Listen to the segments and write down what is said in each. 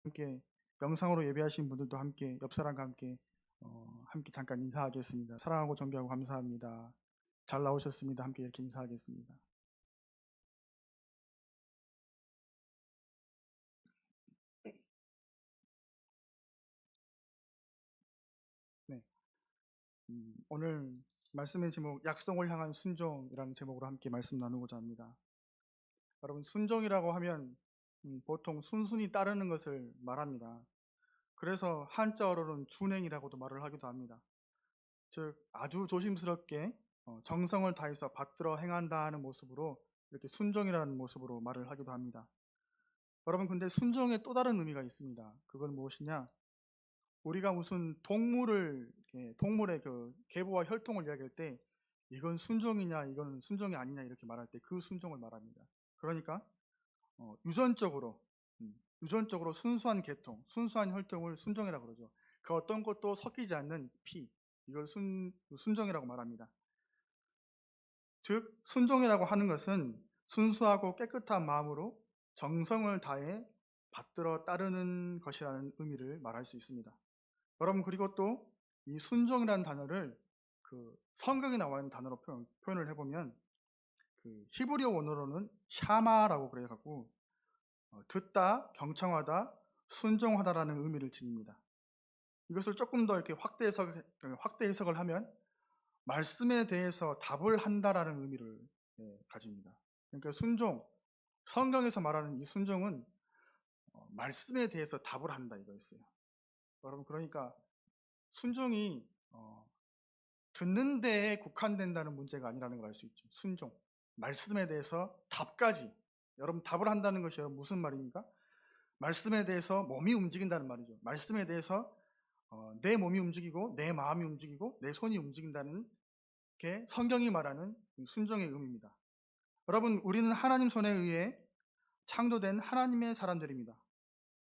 함께 영상으로 예배하신 분들도 함께 옆 사람과 함께 함께 잠깐 인사하겠습니다. 사랑하고 존경하고 감사합니다. 잘 나오셨습니다. 함께 이렇게 인사하겠습니다. 네, 오늘 말씀의 제목 약속을 향한 순종이라는 제목으로 함께 말씀 나누고자 합니다. 여러분 순종이라고 하면 보통 순순히 따르는 것을 말합니다. 그래서 한자어로는 준행이라고도 말을 하기도 합니다. 즉 아주 조심스럽게 정성을 다해서 받들어 행한다 하는 모습으로 이렇게 순종이라는 모습으로 말을 하기도 합니다. 여러분 근데 순종에 또 다른 의미가 있습니다. 그건 무엇이냐? 우리가 무슨 동물의 그 계보와 혈통을 이야기할 때 이건 순종이냐 이건 순종이 아니냐 이렇게 말할 때 그 순종을 말합니다. 그러니까 유전적으로 유전적으로 순수한 계통, 순수한 혈통을 순종이라고 그러죠. 그 어떤 것도 섞이지 않는 피, 이걸 순종이라고 말합니다. 즉 순종이라고 하는 것은 순수하고 깨끗한 마음으로 정성을 다해 받들어 따르는 것이라는 의미를 말할 수 있습니다. 여러분 그리고 또 이 순종이라는 단어를 그 성경에 나와 있는 단어로 표현을 해보면 그 히브리어 원어로는 샤마라고 그래갖고 듣다, 경청하다, 순종하다라는 의미를 지닙니다. 이것을 조금 더 이렇게 확대 해석을 하면 말씀에 대해서 답을 한다라는 의미를 가집니다. 그러니까 순종, 성경에서 말하는 이 순종은 말씀에 대해서 답을 한다 이거였어요. 여러분 그러니까 순종이 듣는 데에 국한된다는 문제가 아니라는 걸 알 수 있죠. 순종, 말씀에 대해서 답까지. 여러분 답을 한다는 것이 무슨 말입니까? 말씀에 대해서 몸이 움직인다는 말이죠. 말씀에 대해서 내 몸이 움직이고 내 마음이 움직이고 내 손이 움직인다는 게 성경이 말하는 순종의 의미입니다. 여러분 우리는 하나님 손에 의해 창조된 하나님의 사람들입니다.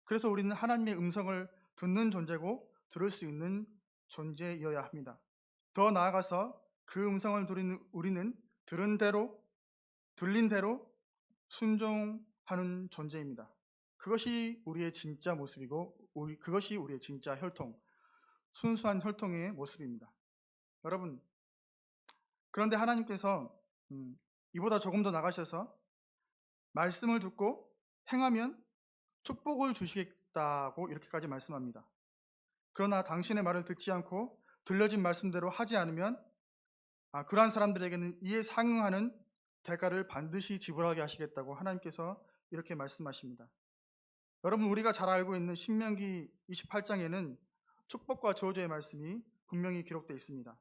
그래서 우리는 하나님의 음성을 듣는 존재고 들을 수 있는 존재이어야 합니다. 더 나아가서 그 음성을 들은 우리는 들은 대로 들린 대로 순종하는 존재입니다. 그것이 우리의 진짜 모습이고 그것이 우리의 진짜 혈통, 순수한 혈통의 모습입니다. 여러분 그런데 하나님께서 이보다 조금 더 나가셔서 말씀을 듣고 행하면 축복을 주시겠다고 이렇게까지 말씀합니다. 그러나 당신의 말을 듣지 않고 들려진 말씀대로 하지 않으면 그러한 사람들에게는 이에 상응하는 대가를 반드시 지불하게 하시겠다고 하나님께서 이렇게 말씀하십니다. 여러분 우리가 잘 알고 있는 신명기 28장에는 축복과 저주의 말씀이 분명히 기록되어 있습니다.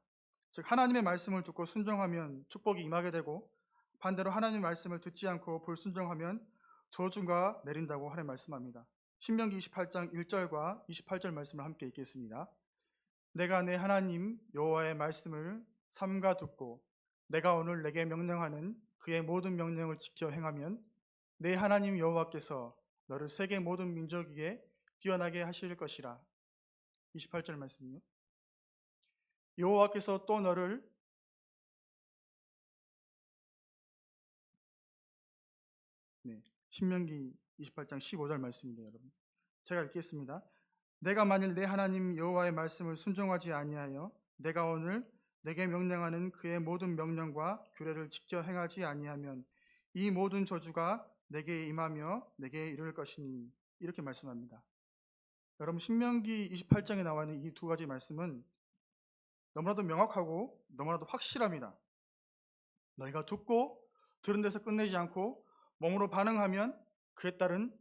즉 하나님의 말씀을 듣고 순종하면 축복이 임하게 되고 반대로 하나님의 말씀을 듣지 않고 불순종하면 저주가 내린다고 하나님 말씀합니다. 신명기 28장 1절과 28절 말씀을 함께 읽겠습니다. 내가 내 하나님 여호와의 말씀을 삼가 듣고 내가 오늘 내게 명령하는 그의 모든 명령을 지켜 행하면 내 하나님 여호와께서 너를 세계 모든 민족에게 뛰어나게 하실 것이라. 28절 말씀이요. 여호와께서 또 너를 신명기 28장 15절 말씀입니다. 여러분 제가 읽겠습니다. 내가 만일 내 하나님 여호와의 말씀을 순종하지 아니하여 내가 오늘 내게 명령하는 그의 모든 명령과 규례를 지켜 행하지 아니하면 이 모든 저주가 내게 임하며 내게 이를 것이니 이렇게 말씀합니다. 여러분 신명기 28장에 나와 있는 이 두 가지 말씀은 너무나도 명확하고 너무나도 확실합니다. 너희가 듣고 들은 데서 끝내지 않고 몸으로 반응하면 그에 따른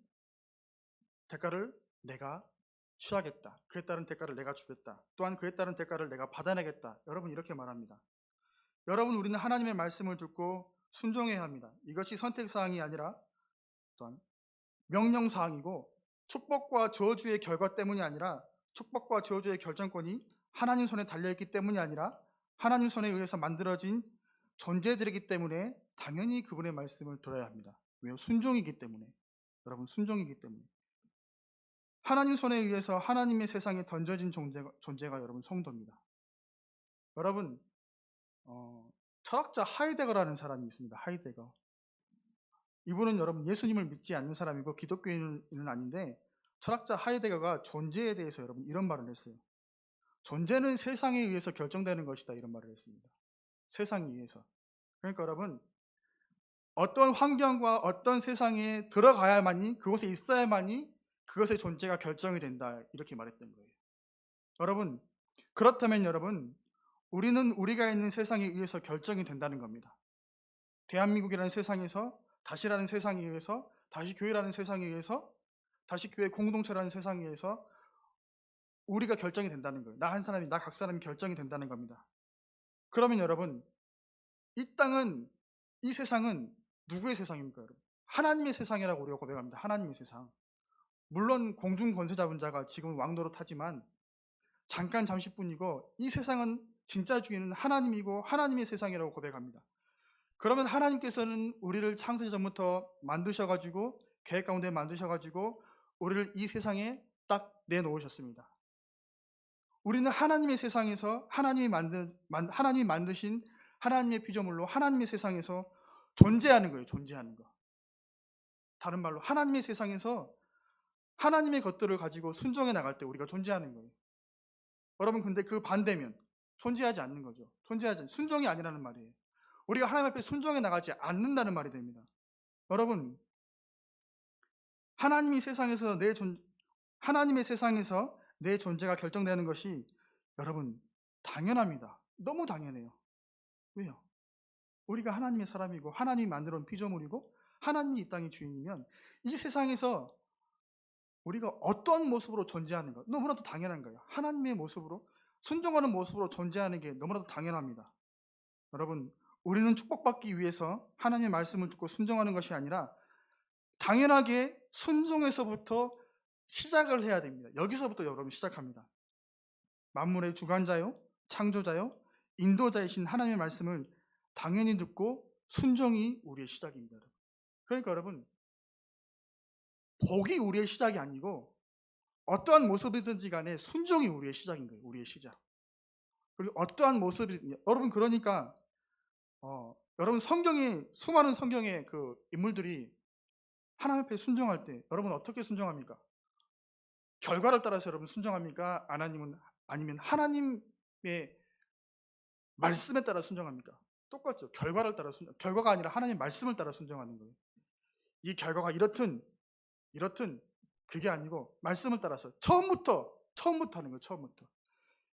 대가를 내가 취하겠다. 그에 따른 대가를 내가 주겠다. 또한 그에 따른 대가를 내가 받아내겠다. 여러분 이렇게 말합니다. 여러분 우리는 하나님의 말씀을 듣고 순종해야 합니다. 이것이 선택사항이 아니라 또한 명령사항이고 축복과 저주의 결과 때문이 아니라 축복과 저주의 결정권이 하나님 손에 달려있기 때문이 아니라 하나님 손에 의해서 만들어진 존재들이기 때문에 당연히 그분의 말씀을 들어야 합니다. 왜요? 순종이기 때문에. 여러분 순종이기 때문에. 하나님 손에 의해서 하나님의 세상에 던져진 존재가 여러분 성도입니다. 여러분 철학자 하이데거라는 사람이 있습니다. 하이데거. 이분은 여러분 예수님을 믿지 않는 사람이고 기독교인은 아닌데 철학자 하이데거가 존재에 대해서 여러분 이런 말을 했어요. 존재는 세상에 의해서 결정되는 것이다, 이런 말을 했습니다. 세상에 의해서. 그러니까 여러분, 어떤 환경과 어떤 세상에 들어가야만이, 그곳에 있어야만이 그것의 존재가 결정이 된다, 이렇게 말했던 거예요. 여러분, 그렇다면 여러분, 우리는 우리가 있는 세상에 의해서 결정이 된다는 겁니다. 대한민국이라는 세상에서, 다시라는 세상에 의해서, 다시 교회라는 세상에 의해서, 다시 교회 공동체라는 세상에 의해서 우리가 결정이 된다는 거예요. 나 한 사람이, 나 각 사람이 결정이 된다는 겁니다. 그러면 여러분, 이 땅은, 이 세상은 누구의 세상입니까, 여러분? 하나님의 세상이라고 우리가 고백합니다. 하나님의 세상. 물론 공중 권세 잡은 자가 지금 왕노릇하지만 잠깐 잠시뿐이고, 이 세상은 진짜 주인은 하나님이고 하나님의 세상이라고 고백합니다. 그러면 하나님께서는 우리를 창세 전부터 만드셔가지고, 계획 가운데 만드셔가지고 우리를 이 세상에 딱 내놓으셨습니다. 우리는 하나님의 세상에서 하나님이 만드신 하나님의 피조물로 하나님의 세상에서 존재하는 거예요. 존재하는 거. 다른 말로 하나님의 세상에서 하나님의 것들을 가지고 순종해 나갈 때 우리가 존재하는 거예요. 여러분, 근데 그 반대면 존재하지 않는 거죠. 순종이 아니라는 말이에요. 우리가 하나님 앞에 순종해 나가지 않는다는 말이 됩니다. 여러분, 하나님의 세상에서 내 존재가 결정되는 것이 여러분 당연합니다. 너무 당연해요. 왜요? 우리가 하나님의 사람이고 하나님이 만들어 온 피조물이고 하나님이 이 땅의 주인이면 이 세상에서 우리가 어떤 모습으로 존재하는가 너무나도 당연한 거예요. 하나님의 모습으로, 순종하는 모습으로 존재하는 게 너무나도 당연합니다. 여러분, 우리는 축복받기 위해서 하나님의 말씀을 듣고 순종하는 것이 아니라 당연하게 순종에서부터 시작을 해야 됩니다. 여기서부터 여러분 시작합니다. 만물의 주관자요, 창조자요, 인도자이신 하나님의 말씀을 당연히 듣고 순종이 우리의 시작입니다. 그러니까 여러분, 복이 우리의 시작이 아니고 어떠한 모습이든지 간에 순종이 우리의 시작인 거예요. 우리의 시작. 그리고 어떠한 모습이든지, 여러분, 그러니까 여러분 수많은 성경의 그 인물들이 하나님 앞에 순종할 때 여러분 어떻게 순종합니까? 결과를 따라서 여러분 순종합니까? 아니면 하나님의 말씀에 따라 순종합니까? 똑같죠. 결과가 아니라 하나님의 말씀을 따라 순종하는 거예요. 이 결과가 이렇든 그게 아니고 말씀을 따라서 처음부터 하는 거예요. 처음부터.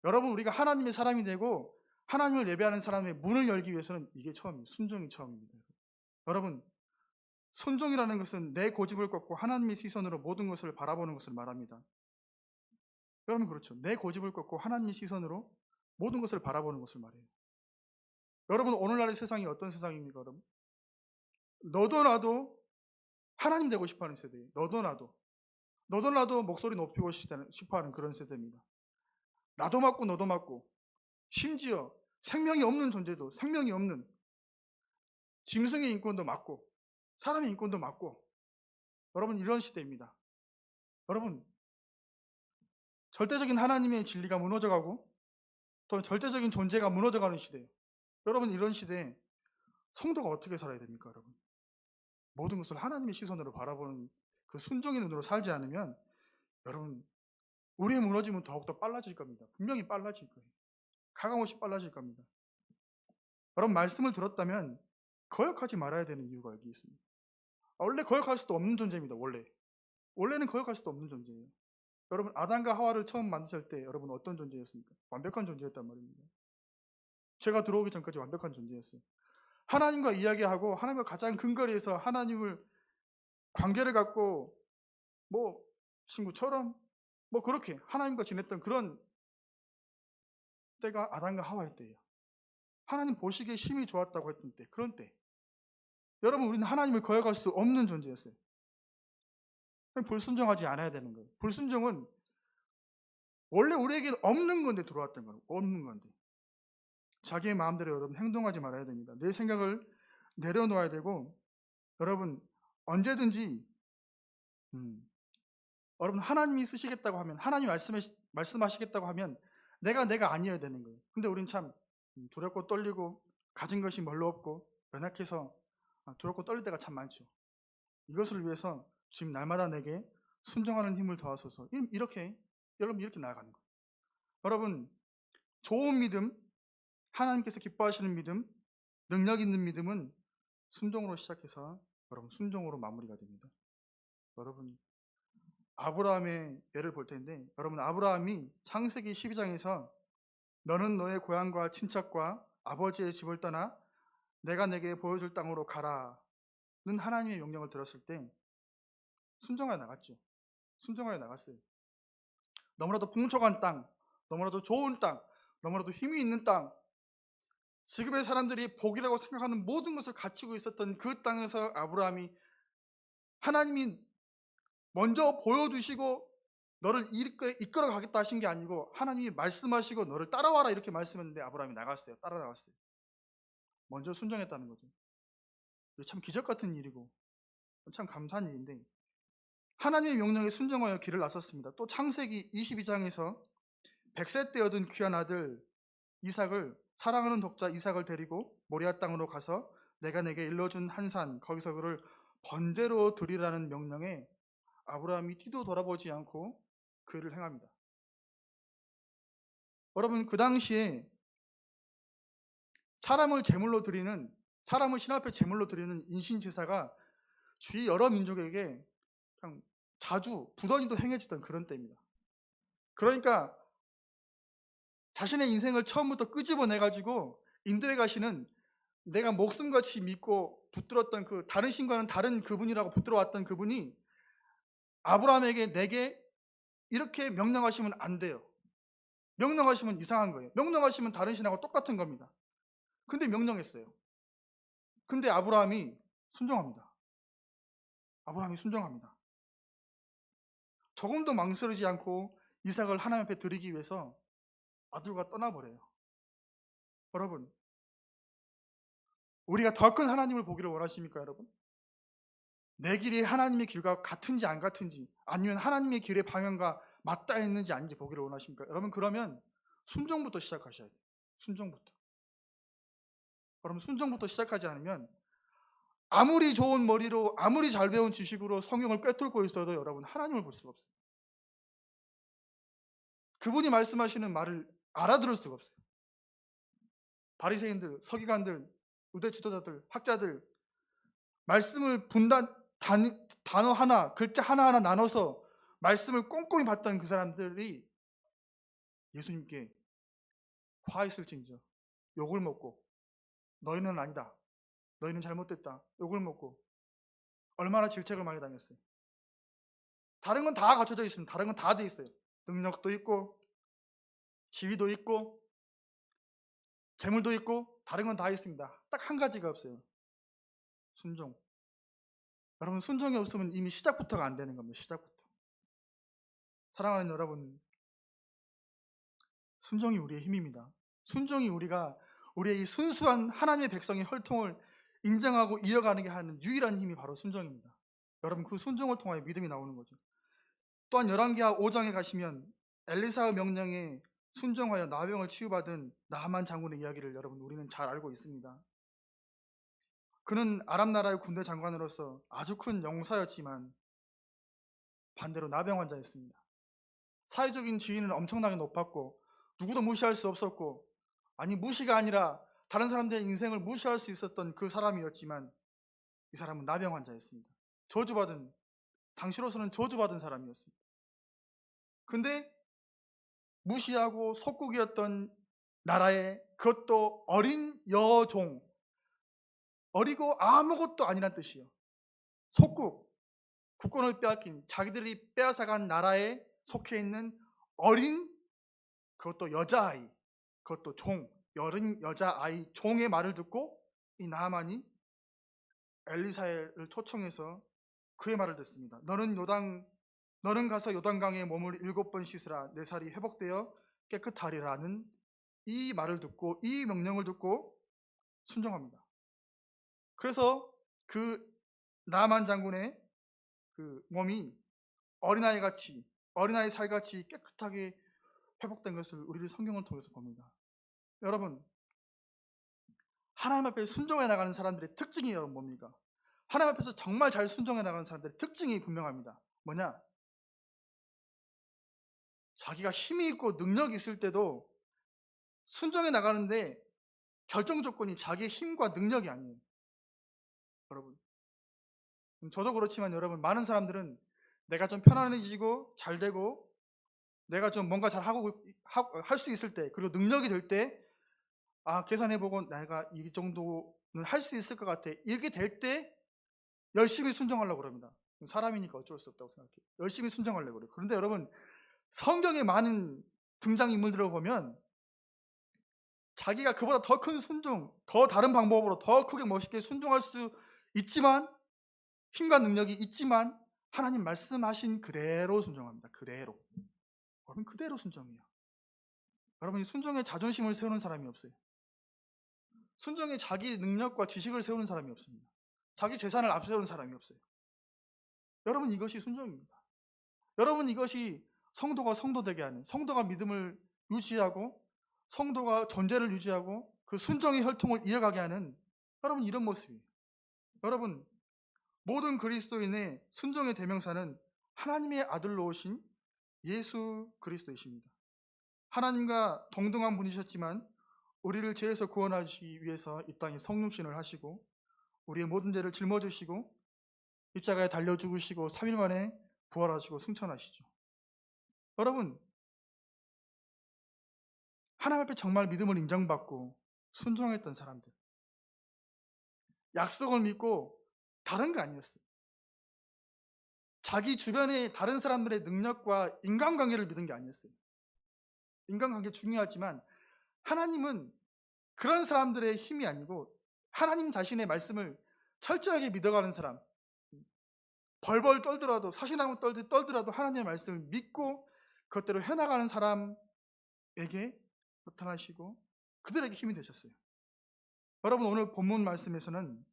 여러분, 우리가 하나님의 사람이 되고 하나님을 예배하는 사람의 문을 열기 위해서는 이게 처음이에요. 순종이 처음입니다. 여러분, 순종이라는 것은 내 고집을 꺾고 하나님의 시선으로 모든 것을 바라보는 것을 말합니다. 여러분, 그렇죠. 내 고집을 꺾고 하나님의 시선으로 모든 것을 바라보는 것을 말해요. 여러분, 오늘날의 세상이 어떤 세상입니까? 여러분, 너도 나도 하나님 되고 싶어하는 세대예요. 너도 나도 목소리 높이고 싶어하는 그런 세대입니다. 나도 맞고 너도 맞고, 심지어 생명이 없는 존재도 생명이 없는 짐승의 인권도 맞고 사람의 인권도 맞고, 여러분, 이런 시대입니다. 여러분, 절대적인 하나님의 진리가 무너져가고 또 절대적인 존재가 무너져가는 시대예요. 여러분, 이런 시대에 성도가 어떻게 살아야 됩니까? 여러분, 모든 것을 하나님의 시선으로 바라보는 그 순종의 눈으로 살지 않으면 여러분, 우리의 무너짐은 더욱더 빨라질 겁니다. 분명히 빨라질 거예요. 가감없이 빨라질 겁니다. 여러분, 말씀을 들었다면 거역하지 말아야 되는 이유가 여기 있습니다. 원래 거역할 수도 없는 존재입니다. 원래는 거역할 수도 없는 존재예요. 여러분, 아담과 하와를 처음 만드실 때 여러분 어떤 존재였습니까? 완벽한 존재였단 말입니다. 죄가 들어오기 전까지 완벽한 존재였어요. 하나님과 이야기하고 하나님과 가장 근거리에서 하나님을 관계를 갖고 뭐 친구처럼 뭐 그렇게 하나님과 지냈던 그런 때가 아담과 하와의 때예요. 하나님 보시기에 심히 좋았다고 했던 때, 그런 때. 여러분, 우리는 하나님을 거역할 수 없는 존재였어요. 불순종하지 않아야 되는 거예요. 불순종은 원래 우리에게 없는 건데 들어왔던 거예요. 없는 건데. 자기의 마음대로 여러분 행동하지 말아야 됩니다. 내 생각을 내려놓아야 되고, 여러분 언제든지 여러분 하나님이 쓰시겠다고 하면, 하나님이 말씀하시겠다고 하면 내가 아니어야 되는 거예요. 근데 우린 참 두렵고 떨리고 가진 것이 별로 없고 연약해서 두렵고 떨릴 때가 참 많죠. 이것을 위해서 주님 날마다 내게 순종하는 힘을 더하소서. 이렇게 여러분 이렇게 나아가는 거예요. 여러분 좋은 믿음, 하나님께서 기뻐하시는 믿음, 능력 있는 믿음은 순종으로 시작해서 여러분 순종으로 마무리가 됩니다. 여러분 아브라함의 예를 볼 텐데, 여러분 아브라함이 창세기 12장에서 너는 너의 고향과 친척과 아버지의 집을 떠나 내가 내게 보여줄 땅으로 가라는 하나님의 명령을 들었을 때 순종하여 나갔죠. 순종하여 나갔어요. 너무나도 풍족한 땅, 너무나도 좋은 땅, 너무나도 힘이 있는 땅, 지금의 사람들이 복이라고 생각하는 모든 것을 갖추고 있었던 그 땅에서 아브라함이 하나님이 먼저 보여주시고 너를 이끌어 가겠다 하신 게 아니고 하나님이 말씀하시고 너를 따라와라 이렇게 말씀했는데 아브라함이 나갔어요. 따라 나갔어요. 먼저 순종했다는 거죠. 이게 참 기적 같은 일이고 참 감사한 일인데, 하나님의 명령에 순종하여 길을 나섰습니다. 또 창세기 22장에서 100세 때 얻은 귀한 아들 이삭을, 사랑하는 독자 이삭을 데리고 모리아 땅으로 가서 내가 내게 일러준 한 산 거기서 그를 번제로 드리라는 명령에 아브라함이 뒤도 돌아보지 않고 그 일을 행합니다. 여러분 그 당시에 사람을 신 앞에 제물로 드리는 인신제사가 주위 여러 민족에게 그냥 자주 부던히도 행해지던 그런 때입니다. 그러니까 자신의 인생을 처음부터 끄집어내 가지고 인도에 가시는, 내가 목숨같이 믿고 붙들었던 그 다른 신과는 다른 그분이라고 붙들어왔던 그분이 아브라함에게 내게 이렇게 명령하시면 안 돼요. 명령하시면 이상한 거예요. 명령하시면 다른 신하고 똑같은 겁니다. 근데 명령했어요. 근데 아브라함이 순종합니다. 아브라함이 순종합니다. 조금도 망설이지 않고 이삭을 하나님 앞에 드리기 위해서 아들과 떠나버려요. 여러분 우리가 더 큰 하나님을 보기를 원하십니까 여러분? 내 길이 하나님의 길과 같은지 안 같은지, 아니면 하나님의 길의 방향과 맞닿아 있는지 아닌지 보기를 원하십니까? 여러분 그러면 순종부터 시작하셔야 돼요. 순종부터. 여러분 순종부터 시작하지 않으면 아무리 좋은 머리로 아무리 잘 배운 지식으로 성경을 꿰뚫고 있어도 여러분 하나님을 볼 수가 없어요. 그분이 말씀하시는 말을 알아들을 수가 없어요. 바리새인들, 서기관들, 의대 지도자들, 학자들 말씀을 단어 하나, 글자 하나하나 나눠서 말씀을 꼼꼼히 봤던 그 사람들이 예수님께 화했을진저 욕을 먹고 너희는 아니다, 너희는 잘못됐다 욕을 먹고 얼마나 질책을 많이 당했어요. 다른 건 다 갖춰져 있습니다. 다른 건 다 돼 있어요. 능력도 있고 지위도 있고 재물도 있고 다른 건 다 있습니다. 딱 한 가지가 없어요. 순종. 여러분 순종이 없으면 이미 시작부터가 안 되는 겁니다. 시작부터. 사랑하는 여러분, 순종이 우리의 힘입니다. 순종이 우리의 이 순수한 하나님의 백성의 혈통을 인정하고 이어가는 게 하는 유일한 힘이 바로 순종입니다. 여러분 그 순종을 통하여 믿음이 나오는 거죠. 또한 열왕기하 5장에 가시면 엘리사의 명령에 순종하여 나병을 치유받은 나하만 장군의 이야기를 여러분 우리는 잘 알고 있습니다. 그는 아람 나라의 군대 장관으로서 아주 큰 용사였지만 반대로 나병 환자였습니다. 사회적인 지위는 엄청나게 높았고 누구도 무시할 수 없었고, 아니 무시가 아니라 다른 사람들의 인생을 무시할 수 있었던 그 사람이었지만 이 사람은 나병 환자였습니다. 당시로서는 저주받은 사람이었습니다. 근데 무시하고 속국이었던 나라에, 그것도 어린 여종, 어리고 아무것도 아니란 뜻이에요. 속국, 국권을 빼앗긴, 자기들이 빼앗아간 나라에 속해 있는 어린, 그것도 여자아이, 그것도 어린 여자아이 종의 말을 듣고 이 나하만이 엘리사를 초청해서 그의 말을 듣습니다. 너는 가서 요단강에 몸을 7번 씻으라, 내 살이 회복되어 깨끗하리라는 이 말을 듣고, 이 명령을 듣고 순종합니다. 그래서 그 나만 장군의 그 몸이 어린아이 살같이 깨끗하게 회복된 것을 우리를 성경을 통해서 봅니다. 여러분 하나님 앞에 순종해 나가는 사람들의 특징이 여러분 뭡니까? 하나님 앞에서 정말 잘 순종해 나가는 사람들의 특징이 분명합니다. 뭐냐? 자기가 힘이 있고 능력이 있을 때도 순종해 나가는데 결정 조건이 자기의 힘과 능력이 아니에요. 여러분, 저도 그렇지만 여러분, 많은 사람들은 내가 좀 편안해지고 잘 되고 내가 좀 뭔가 잘 하고 할 수 있을 때, 그리고 능력이 될 때, 계산해보고 내가 이 정도는 할 수 있을 것 같아, 이렇게 될 때 열심히 순종하려고 그럽니다. 사람이니까 어쩔 수 없다고 생각해요. 열심히 순종하려고 그래요. 그런데 여러분, 성경의 많은 등장인물들을 보면 자기가 그보다 더 큰 순종, 더 다른 방법으로 더 크게 멋있게 순종할 수 있지만, 힘과 능력이 있지만 하나님 말씀하신 그대로 순종합니다. 그대로. 여러분, 그대로 순종해요. 여러분이 순종에 자존심을 세우는 사람이 없어요. 순종에 자기 능력과 지식을 세우는 사람이 없습니다. 자기 재산을 앞세우는 사람이 없어요. 여러분, 이것이 순종입니다. 여러분, 이것이 성도가 성도되게 하는, 성도가 믿음을 유지하고 성도가 존재를 유지하고 그 순종의 혈통을 이어가게 하는, 여러분, 이런 모습이에요. 여러분, 모든 그리스도인의 순종의 대명사는 하나님의 아들로 오신 예수 그리스도이십니다. 하나님과 동등한 분이셨지만 우리를 죄에서 구원하시기 위해서 이 땅에 성육신을 하시고 우리의 모든 죄를 짊어지시고 십자가에 달려 죽으시고 3일 만에 부활하시고 승천하시죠. 여러분, 하나님 앞에 정말 믿음을 인정받고 순종했던 사람들, 약속을 믿고 다른 거 아니었어요. 자기 주변의 다른 사람들의 능력과 인간관계를 믿은 게 아니었어요. 인간관계 중요하지만 하나님은 그런 사람들의 힘이 아니고 하나님 자신의 말씀을 철저하게 믿어가는 사람, 벌벌 떨더라도, 사시나무 떨더라도 하나님의 말씀을 믿고 그것대로 해나가는 사람에게 나타나시고 그들에게 힘이 되셨어요. 여러분, 오늘 본문 말씀에서는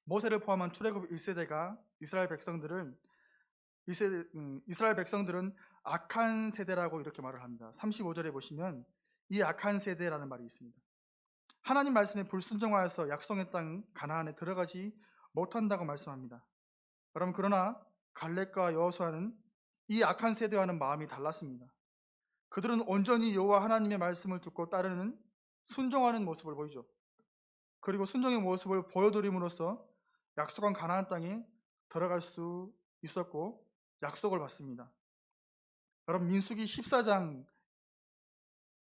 모세를 포함한 출애굽 1세대가 이스라엘 백성들은 악한 세대라고 이렇게 말을 합니다. 35절에 보시면 이 악한 세대라는 말이 있습니다. 하나님 말씀에 불순종하여서 약속의 땅 가나안에 들어가지 못한다고 말씀합니다. 여러분, 그러나 갈렙과 여호수아는 이 악한 세대와는 마음이 달랐습니다. 그들은 온전히 여호와 하나님의 말씀을 듣고 따르는 순종하는 모습을 보이죠. 그리고 순종의 모습을 보여드림으로써 약속한 가나안 땅에 들어갈 수 있었고 약속을 받습니다. 여러분, 민수기 14장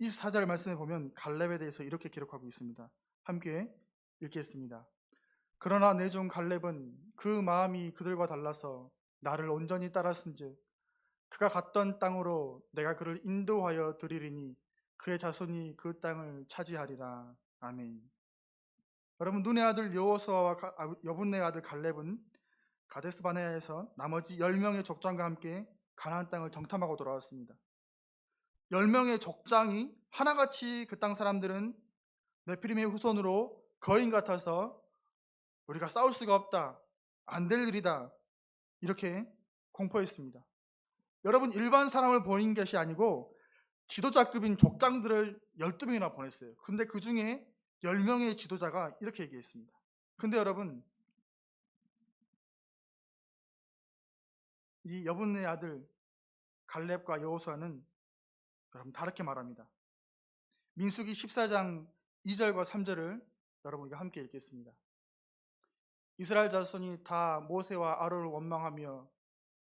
24절 말씀에 보면 갈렙에 대해서 이렇게 기록하고 있습니다. 함께 읽겠습니다. 그러나 내 종 갈렙은 그 마음이 그들과 달라서 나를 온전히 따랐은즉 그가 갔던 땅으로 내가 그를 인도하여 드리리니 그의 자손이 그 땅을 차지하리라. 아멘. 여러분, 눈의 아들 여호수아와 여분의 아들 갈렙은 가데스 바네아에서 나머지 10명의 족장과 함께 가나안 땅을 정탐하고 돌아왔습니다. 10명의 족장이 하나같이 그 땅 사람들은 네피림의 후손으로 거인 같아서 우리가 싸울 수가 없다, 안 될 일이다, 이렇게 공포했습니다. 여러분, 일반 사람을 보낸 것이 아니고 지도자급인 족장들을 12명이나 보냈어요. 근데 그 중에 10명의 지도자가 이렇게 얘기했습니다. 근데 여러분, 이 여분의 아들 갈렙과 여호수아는 여러분 다르게 말합니다. 민수기 14장 2절과 3절을 여러분과 함께 읽겠습니다. 이스라엘 자손이 다 모세와 아론을 원망하며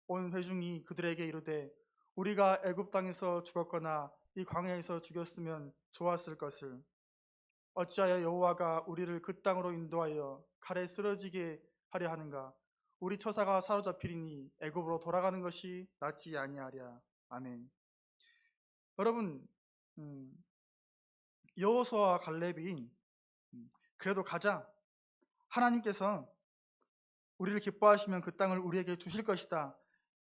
온 회중이 그들에게 이르되 우리가 애굽 땅에서 죽었거나 이 광야에서 죽였으면 좋았을 것을 어찌하여 여호와가 우리를 그 땅으로 인도하여 칼에 쓰러지게 하려 하는가? 우리 처사가 사로잡히리니 애굽으로 돌아가는 것이 낫지 아니하랴. 아멘. 여러분, 여호수아와 갈렙이 그래도 가자, 하나님께서 우리를 기뻐하시면 그 땅을 우리에게 주실 것이다,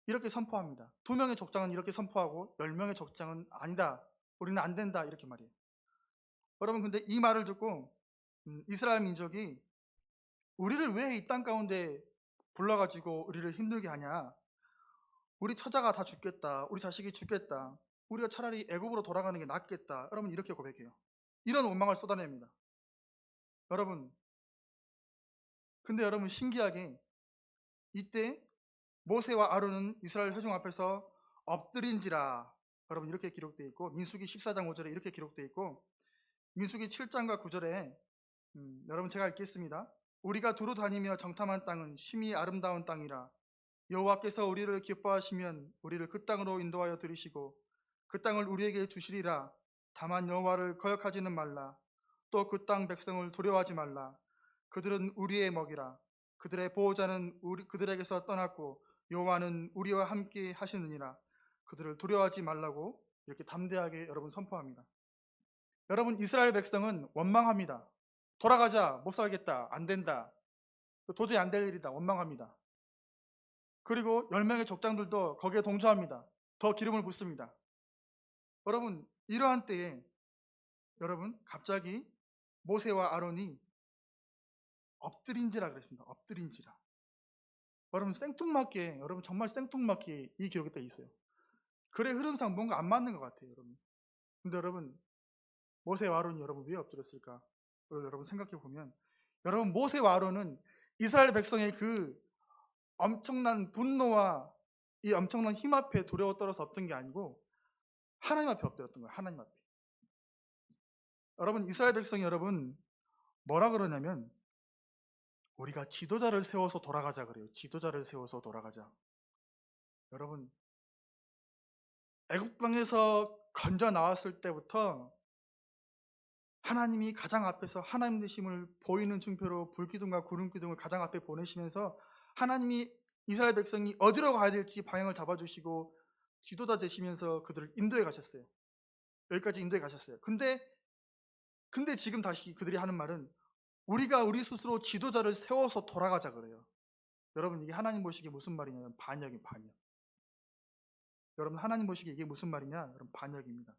이렇게 선포합니다. 2명의 족장은 이렇게 선포하고 10명의 족장은 아니다, 우리는 안 된다, 이렇게 말해요. 여러분, 근데 이 말을 듣고 이스라엘 민족이 우리를 왜 이 땅 가운데 불러가지고 우리를 힘들게 하냐, 우리 처자가 다 죽겠다, 우리 자식이 죽겠다, 우리가 차라리 애굽으로 돌아가는 게 낫겠다, 여러분 이렇게 고백해요. 이런 원망을 쏟아냅니다. 여러분, 근데 여러분, 신기하게 이때 모세와 아론은 이스라엘 회중 앞에서 엎드린지라. 여러분 이렇게 기록되어 있고, 민수기 14장 5절에 이렇게 기록되어 있고, 민수기 7장과 9절에 여러분 제가 읽겠습니다. 우리가 두루 다니며 정탐한 땅은 심히 아름다운 땅이라. 여호와께서 우리를 기뻐하시면 우리를 그 땅으로 인도하여 들이시고 그 땅을 우리에게 주시리라. 다만 여호와를 거역하지는 말라. 또 그 땅 백성을 두려워하지 말라. 그들은 우리의 먹이라. 그들의 보호자는 그들에게서 떠났고 여호와는 우리와 함께 하시느니라. 그들을 두려워하지 말라고 이렇게 담대하게 여러분 선포합니다. 여러분 이스라엘 백성은 원망합니다. 돌아가자, 못 살겠다, 안 된다, 도저히 안 될 일이다, 원망합니다. 그리고 10명의 족장들도 거기에 동조합니다. 더 기름을 붓습니다. 여러분 이러한 때에 여러분 갑자기 모세와 아론이 엎드린지라 그랬습니다. 엎드린지라. 여러분 생뚱맞게, 여러분 정말 생뚱맞게 이 기록이 돼 있어요. 글의 흐름상 뭔가 안 맞는 것 같아요, 여러분. 근데 여러분 모세와 아론이 여러분 왜 엎드렸을까? 여러분 생각해 보면, 여러분 모세와 아론은 이스라엘 백성의 그 엄청난 분노와 이 엄청난 힘 앞에 두려워 떨어서 엎든 게 아니고 하나님 앞에 엎드렸던 거예요. 하나님 앞에. 여러분 이스라엘 백성이 여러분 뭐라 그러냐면 우리가 지도자를 세워서 돌아가자 그래요. 지도자를 세워서 돌아가자. 여러분 애굽 땅에서 건져 나왔을 때부터 하나님이 가장 앞에서 하나님 되심을 보이는 증표로 불기둥과 구름기둥을 가장 앞에 보내시면서 하나님이 이스라엘 백성이 어디로 가야 될지 방향을 잡아주시고 지도자 되시면서 그들을 인도해 가셨어요. 여기까지 인도해 가셨어요. 근데 지금 다시 그들이 하는 말은 우리가 우리 스스로 지도자를 세워서 돌아가자 그래요. 여러분 이게 하나님 보시기에 무슨 말이냐면 반역이에요. 반역. 여러분 하나님 보시기에 이게 무슨 말이냐? 여러분 반역입니다.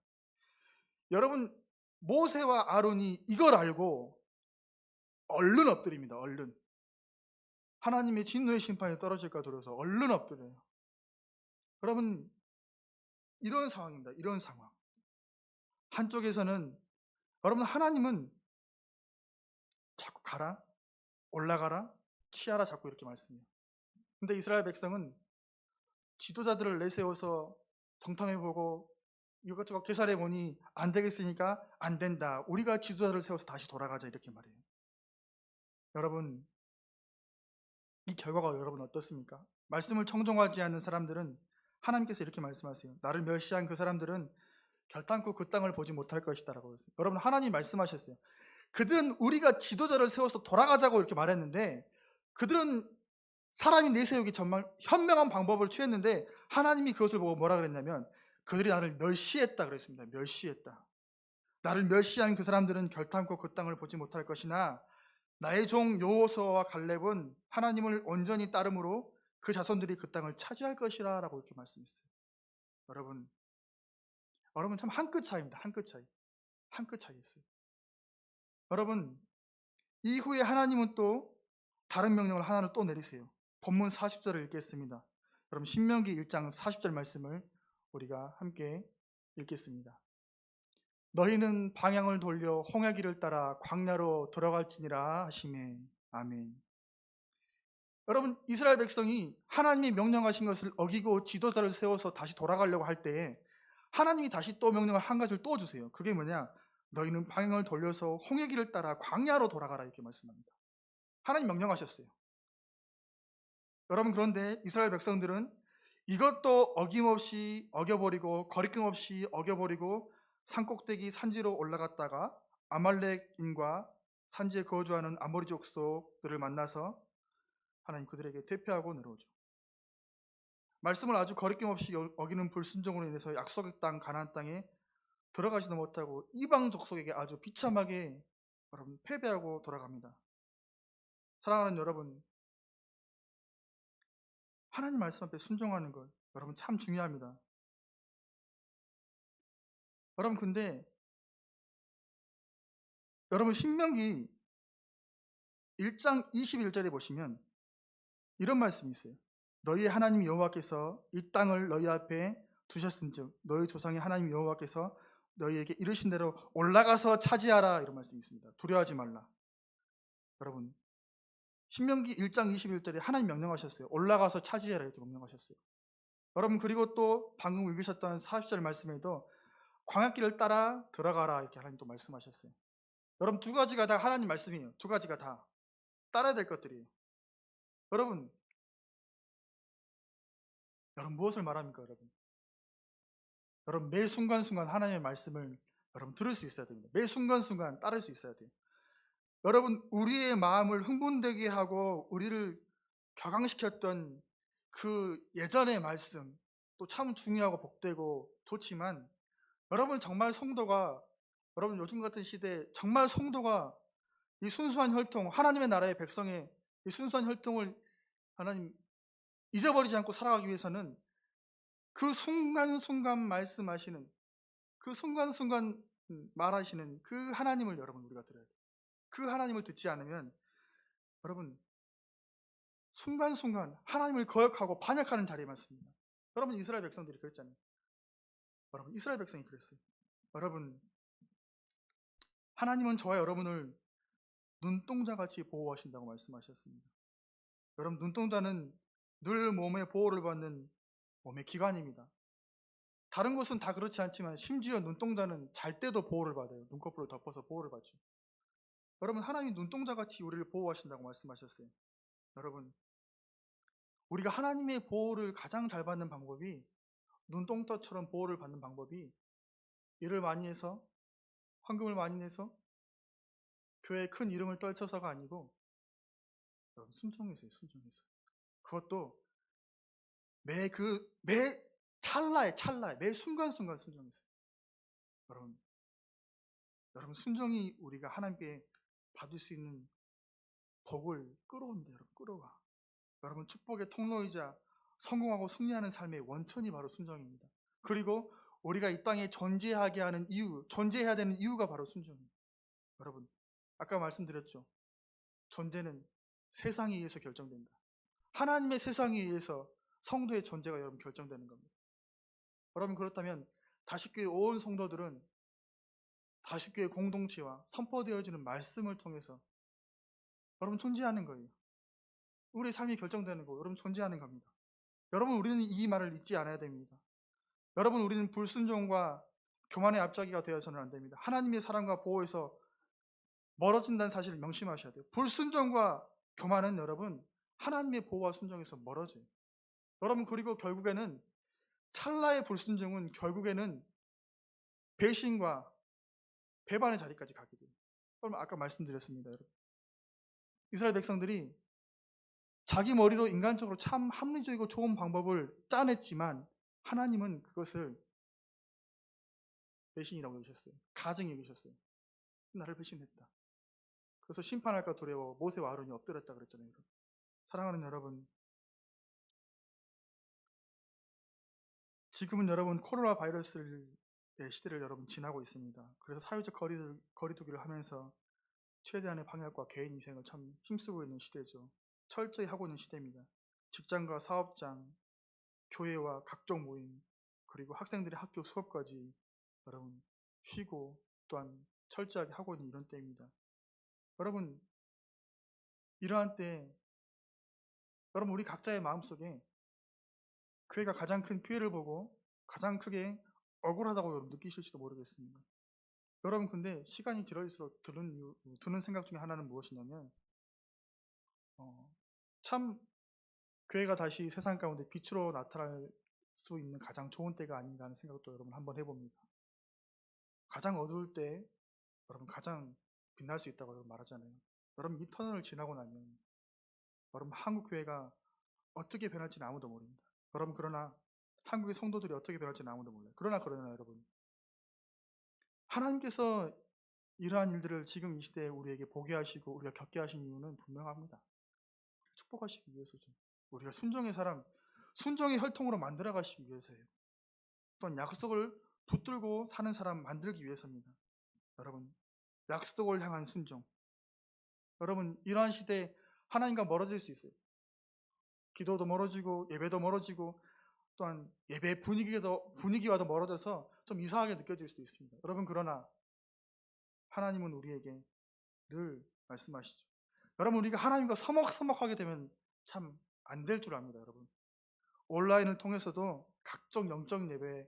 여러분 모세와 아론이 이걸 알고 얼른 엎드립니다. 얼른. 하나님의 진노의 심판이 떨어질까 두려워서 얼른 엎드려요. 여러분 이런 상황입니다. 이런 상황. 한쪽에서는 여러분 하나님은 자꾸 가라, 올라가라, 취하라 자꾸 이렇게 말씀해요. 근데 이스라엘 백성은 지도자들을 내세워서 정탐해보고 이것저것 계산해보니 안 되겠으니까 안 된다. 우리가 지도자를 세워서 다시 돌아가자 이렇게 말해요. 여러분 이 결과가 여러분 어떻습니까? 말씀을 청종하지 않는 사람들은 하나님께서 이렇게 말씀하세요. 나를 멸시한 그 사람들은 결단코 그 땅을 보지 못할 것이다 라고 했어요. 여러분 하나님 말씀하셨어요. 그들은 우리가 지도자를 세워서 돌아가자고 이렇게 말했는데 그들은 사람이 내세우기 정말 현명한 방법을 취했는데 하나님이 그것을 보고 뭐라 그랬냐면 그들이 나를 멸시했다 그랬습니다. 멸시했다. 나를 멸시한 그 사람들은 결단코 그 땅을 보지 못할 것이나 나의 종 여호수아와 갈렙은 하나님을 온전히 따름으로 그 자손들이 그 땅을 차지할 것이라 라고 이렇게 말씀했어요. 여러분 참 한 끗 차이입니다. 한 끗 차이. 한 끗 차이였어요. 여러분 이후에 하나님은 또 다른 명령을 하나를 또 내리세요. 본문 40절을 읽겠습니다. 여러분 신명기 1장 40절 말씀을 우리가 함께 읽겠습니다. 너희는 방향을 돌려 홍해 길을 따라 광야로 들어갈지니라 하시매. 아멘. 여러분 이스라엘 백성이 하나님이 명령하신 것을 어기고 지도자를 세워서 다시 돌아가려고 할 때에 하나님이 다시 또 명령을 한 가지를 또 주세요. 그게 뭐냐? 너희는 방향을 돌려서 홍해 길을 따라 광야로 돌아가라 이렇게 말씀합니다. 하나님 명령하셨어요. 여러분 그런데 이스라엘 백성들은 이것도 어김없이 어겨버리고 거리낌 없이 어겨버리고 산꼭대기 산지로 올라갔다가 아말렉인과 산지에 거주하는 아모리 족속들을 만나서 하나님 그들에게 대표하고 내려오죠. 말씀을 아주 거리낌 없이 어기는 불순종으로 인해서 약속의 땅 가나안 땅에 들어가지도 못하고 이방 족속에게 아주 비참하게 여러분 패배하고 돌아갑니다. 사랑하는 여러분, 하나님 말씀 앞에 순종하는 것 여러분 참 중요합니다. 여러분 근데 여러분 신명기 1장 21절에 보시면 이런 말씀이 있어요. 너희 하나님 여호와께서 이 땅을 너희 앞에 두셨은즉 너희 조상의 하나님 여호와께서 너희에게 이르신 대로 올라가서 차지하라 이런 말씀이 있습니다. 두려워하지 말라. 여러분 신명기 1장 21절에 하나님 명령하셨어요. 올라가서 차지해라 이렇게 명령하셨어요. 여러분 그리고 또 방금 읽으셨던 40절 말씀에도 광야길을 따라 들어가라 이렇게 하나님 또 말씀하셨어요. 여러분 두 가지가 다 하나님 말씀이에요. 두 가지가 다 따라야 될 것들이에요. 여러분, 여러분 무엇을 말합니까, 여러분? 여러분 매 순간순간 하나님의 말씀을 여러분 들을 수 있어야 됩니다. 매 순간순간 따를 수 있어야 돼요. 여러분 우리의 마음을 흥분되게 하고 우리를 격앙시켰던 그 예전의 말씀 또 참 중요하고 복되고 좋지만 여러분 정말 성도가 여러분 요즘 같은 시대에 정말 성도가 이 순수한 혈통 하나님의 나라의 백성의 이 순수한 혈통을 하나님 잊어버리지 않고 살아가기 위해서는 그 순간순간 말씀하시는 그 순간순간 말하시는 그 하나님을 여러분 우리가 들어야 돼요. 그 하나님을 듣지 않으면 여러분 순간순간 하나님을 거역하고 반역하는 자리에 많습니다. 여러분 이스라엘 백성들이 그랬잖아요. 여러분 이스라엘 백성이 그랬어요. 여러분 하나님은 저와 여러분을 눈동자같이 보호하신다고 말씀하셨습니다. 여러분 눈동자는 늘 몸에 보호를 받는 몸의 기관입니다. 다른 곳은 다 그렇지 않지만 심지어 눈동자는 잘 때도 보호를 받아요. 눈꺼풀을 덮어서 보호를 받죠. 여러분 하나님이 눈동자같이 우리를 보호하신다고 말씀하셨어요. 여러분 우리가 하나님의 보호를 가장 잘 받는 방법이 눈동자처럼 보호를 받는 방법이 일을 많이 해서 헌금을 많이 내서 교회에 큰 이름을 떨쳐서가 아니고 여러분 순종해서요. 순종해서 그것도 매 찰나에 매 순간순간 순종해서 여러분 순종이 우리가 하나님께 받을 수 있는 복을 끌어온다. 여러분 끌어와. 여러분 축복의 통로이자 성공하고 승리하는 삶의 원천이 바로 순종입니다. 그리고 우리가 이 땅에 존재하게 하는 이유, 존재해야 되는 이유가 바로 순종입니다. 여러분 아까 말씀드렸죠. 존재는 세상에 의해서 결정된다. 하나님의 세상에 의해서 성도의 존재가 여러분 결정되는 겁니다. 여러분 그렇다면 다시교회 온 성도들은 다시교회 공동체와 선포되어지는 말씀을 통해서 여러분 존재하는 거예요. 우리의 삶이 결정되는 거 여러분 존재하는 겁니다. 여러분 우리는 이 말을 잊지 않아야 됩니다. 여러분 우리는 불순종과 교만의 앞잡이가 되어서는 안 됩니다. 하나님의 사랑과 보호에서 멀어진다는 사실을 명심하셔야 돼요. 불순종과 교만은 여러분 하나님의 보호와 순종에서 멀어져요. 여러분 그리고 결국에는 찰나의 불순종은 결국에는 배신과 배반의 자리까지 가게 돼요. 여러분 아까 말씀드렸습니다. 여러분 이스라엘 백성들이 자기 머리로 인간적으로 참 합리적이고 좋은 방법을 짜냈지만 하나님은 그것을 배신이라고 여기셨어요. 가증히 여기셨어요. 나를 배신했다. 그래서 심판할까 두려워 모세와 아론이 엎드렸다 그랬잖아요. 여러분. 사랑하는 여러분, 지금은 여러분 코로나 바이러스의 시대를 여러분 지나고 있습니다. 그래서 사회적 거리두기를 하면서 최대한의 방역과 개인 위생을 참 힘쓰고 있는 시대죠. 철저히 하고 있는 시대입니다. 직장과 사업장, 교회와 각종 모임, 그리고 학생들의 학교 수업까지 여러분 쉬고 또한 철저하게 하고 있는 이런 때입니다. 여러분 이러한 때 여러분 우리 각자의 마음속에 교회가 가장 큰 피해를 보고 가장 크게 억울하다고 여러분 느끼실지도 모르겠습니다. 여러분 근데 시간이 지날수록 드는 생각 중에 하나는 무엇이냐면 참 교회가 다시 세상 가운데 빛으로 나타날 수 있는 가장 좋은 때가 아닌가 하는 생각도 여러분 한번 해봅니다. 가장 어두울 때 여러분 가장 빛날 수 있다고 여러분 말하잖아요. 여러분 이 터널을 지나고 나면 여러분 한국 교회가 어떻게 변할지는 아무도 모릅니다. 여러분 그러나 한국의 성도들이 어떻게 변할지는 아무도 몰라요. 그러나 여러분 하나님께서 이러한 일들을 지금 이 시대에 우리에게 보게 하시고 우리가 겪게 하신 이유는 분명합니다. 축복하시기 위해서죠. 우리가 순종의 사람, 순종의 혈통으로 만들어 가시기 위해서예요. 또한 약속을 붙들고 사는 사람 만들기 위해서입니다. 여러분 약속을 향한 순종. 여러분 이러한 시대에 하나님과 멀어질 수 있어요. 기도도 멀어지고 예배도 멀어지고 또한 예배 분위기와도 멀어져서 좀 이상하게 느껴질 수도 있습니다. 여러분 그러나 하나님은 우리에게 늘 말씀하시죠. 여러분 우리가 하나님과 서먹서먹하게 되면 참 안 될 줄 압니다. 여러분 온라인을 통해서도 각종 영적 예배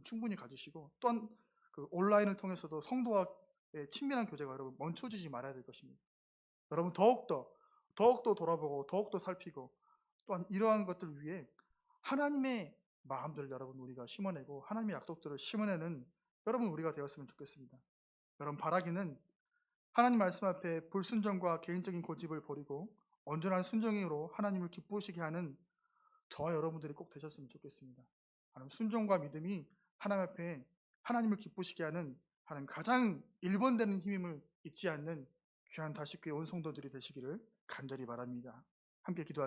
충분히 가지시고, 또한 그 온라인을 통해서도 성도와의 친밀한 교제가 여러분 멈춰지지 말아야 될 것입니다. 여러분 더욱더 돌아보고 더욱더 살피고, 또한 이러한 것들을 위해 하나님의 마음들을 여러분 우리가 심어내고 하나님의 약속들을 심어내는 여러분 우리가 되었으면 좋겠습니다. 여러분 바라기는 하나님 말씀 앞에 불순종과 개인적인 고집을 버리고 온전한 순종으로 하나님을 기쁘시게 하는 저와 여러분들이 꼭 되셨으면 좋겠습니다. 하나님 순종과 믿음이 하나님 앞에 하나님을 기쁘시게 하는 하나님 가장 1번 되는 힘임을 잊지 않는 귀한 다시교회 온 성도들이 되시기를 간절히 바랍니다. 함께 기도하겠습니다.